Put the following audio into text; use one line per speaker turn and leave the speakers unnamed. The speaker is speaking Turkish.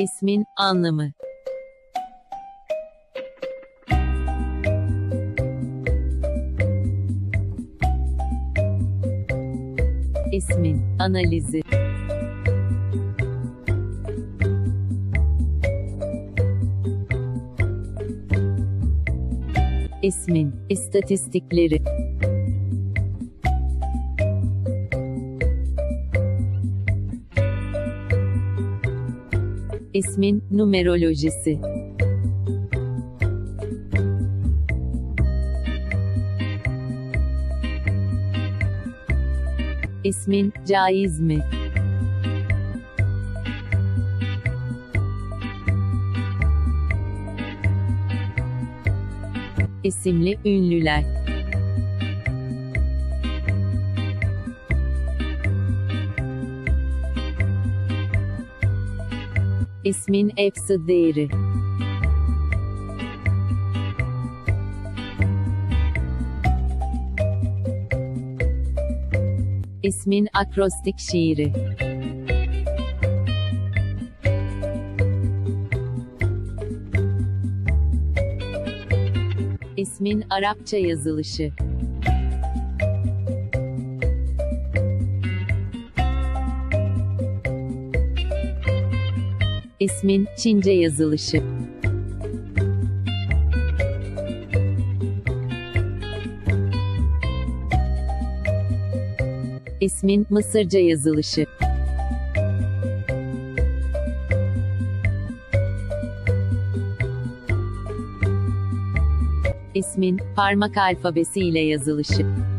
İsmin anlamı. İsmin analizi. İSMİN istatistikleri. İSMİN numerolojisi. İSMİN caiz mi? İSİMLİ ünlüler. İSMİN efsi değeri. İSMİN akrostik şiiri. İSMİN Arapça yazılışı. İSMİN Çince yazılışı. İSMİN Mısırca yazılışı. İSMİN parmak alfabesi ile yazılışı.